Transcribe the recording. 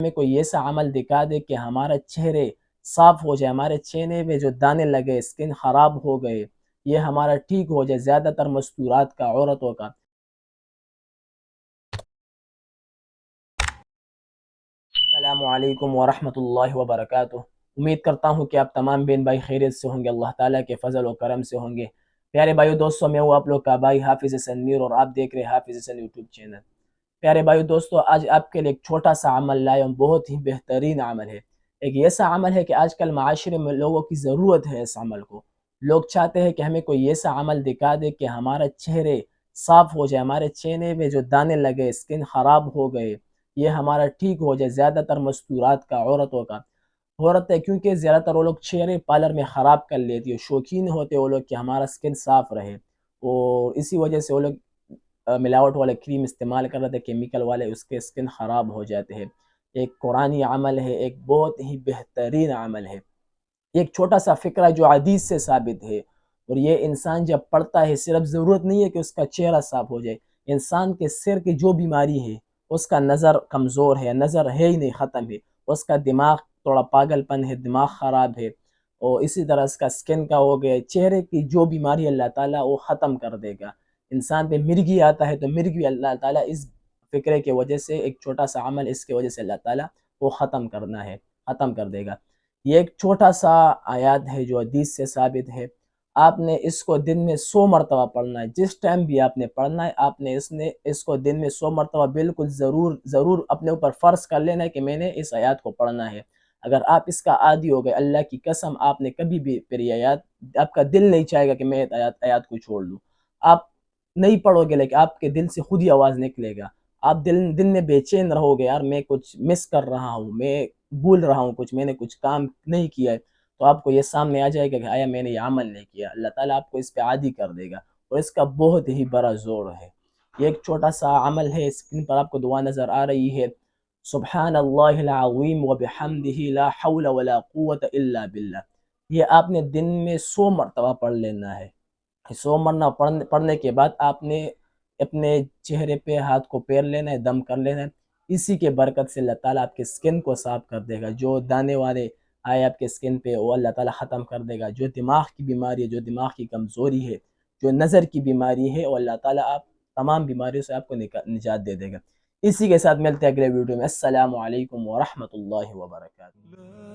ہمیں کوئی ایسا عمل دکھا دے کہ ہمارا چہرے صاف ہو جائے، ہمارے چہرے میں جو دانے لگے، اسکن خراب ہو گئے، یہ ہمارا ٹھیک ہو جائے۔ زیادہ تر مستورات کا، عورتوں کا۔ السلام علیکم ورحمۃ اللہ وبرکاتہ۔ امید کرتا ہوں کہ آپ تمام بہن بھائی خیریت سے ہوں گے، اللہ تعالیٰ کے فضل و کرم سے ہوں گے۔ پیارے بھائیو دوستو، میں ہوں آپ لوگ کا بھائی حافظ حسن میر، اور آپ دیکھ رہے ہیں حافظ حسن یوٹیوب چینل۔ پیارے بھائیو دوستو، آج آپ کے لیے ایک چھوٹا سا عمل لائے ہوں، بہت ہی بہترین عمل ہے۔ ایک ایسا عمل ہے کہ آج کل معاشرے میں لوگوں کی ضرورت ہے اس عمل کو۔ لوگ چاہتے ہیں کہ ہمیں کوئی ایسا عمل دکھا دے کہ ہمارا چہرے صاف ہو جائے، ہمارے چہرے میں جو دانے لگے، اسکن خراب ہو گئے، یہ ہمارا ٹھیک ہو جائے۔ زیادہ تر مستورات کا، عورتوں کا۔ عورتیں کیونکہ زیادہ تر وہ لوگ چہرے پارلر میں خراب کر لیتی ہے، شوقین ہوتے وہ لوگ کہ ہمارا اسکن صاف رہے، اور اسی وجہ سے وہ لوگ ملاوٹ والے کریم استعمال کر رہے تھے، کیمیکل والے، اس کے اسکن خراب ہو جاتے ہیں۔ ایک قرآنی عمل ہے، ایک بہت ہی بہترین عمل ہے۔ ایک چھوٹا سا فکرہ جو حدیث سے ثابت ہے، اور یہ انسان جب پڑھتا ہے، صرف ضرورت نہیں ہے کہ اس کا چہرہ صاف ہو جائے، انسان کے سر کی جو بیماری ہے، اس کا نظر کمزور ہے، نظر ہے ہی نہیں، ختم ہے، اس کا دماغ تھوڑا پاگل پن ہے، دماغ خراب ہے، اور اسی طرح اس کا سکن کا ہو گیا، چہرے کی جو بیماری اللہ تعالیٰ وہ ختم کر دے گا۔ انسان پہ مرگی آتا ہے تو مرگی اللہ تعالیٰ اس فکرے کی وجہ سے، ایک چھوٹا سا عمل اس کی وجہ سے اللہ تعالیٰ وہ ختم کرنا ہے، ختم کر دے گا۔ یہ ایک چھوٹا سا آیات ہے جو حدیث سے ثابت ہے۔ آپ نے اس کو دن میں 100 مرتبہ پڑھنا ہے، جس ٹائم بھی آپ نے پڑھنا ہے، آپ نے اس کو دن میں 100 مرتبہ بالکل ضرور اپنے اوپر فرض کر لینا ہے کہ میں نے اس آیات کو پڑھنا ہے۔ اگر آپ اس کا عادی ہو گئے، اللہ کی قسم آپ نے کبھی بھی پھر یہ آیات، آپ کا دل نہیں چاہے گا کہ میں آیات کو چھوڑ دوں۔ آپ نہیں پڑھو گے، لیکن آپ کے دل سے خود ہی آواز نکلے گا۔ آپ دل میں بے چین رہو گے، یار میں کچھ مس کر رہا ہوں، میں بھول رہا ہوں کچھ، میں نے کچھ کام نہیں کیا ہے، تو آپ کو یہ سامنے آ جائے گا کہ آیا میں نے یہ عمل نہیں کیا۔ اللہ تعالیٰ آپ کو اس پہ عادی کر دے گا، اور اس کا بہت ہی بڑا زور ہے۔ یہ ایک چھوٹا سا عمل ہے، اسکرین پر آپ کو دعا نظر آ رہی ہے۔ سبحان اللہ العظیم وبحمدہ لا حول ولا قوت الا باللہ۔ یہ آپ نے دن میں 100 مرتبہ پڑھ لینا ہے۔ 100 مرتبہ پڑھنے کے بعد آپ نے اپنے چہرے پہ ہاتھ کو پیر لینا ہے، دم کر لینا ہے۔ اسی کے برکت سے اللہ تعالیٰ آپ کے سکن کو صاف کر دے گا، جو دانے والے آئے آپ کے سکن پہ وہ اللہ تعالیٰ ختم کر دے گا، جو دماغ کی بیماری ہے، جو دماغ کی کمزوری ہے، جو نظر کی بیماری ہے، وہ اللہ تعالیٰ آپ تمام بیماریوں سے آپ کو نجات دے دے گا۔ اسی کے ساتھ ملتے ہیں اگلے ویڈیو میں۔ السلام علیکم ورحمۃ اللہ وبرکاتہ۔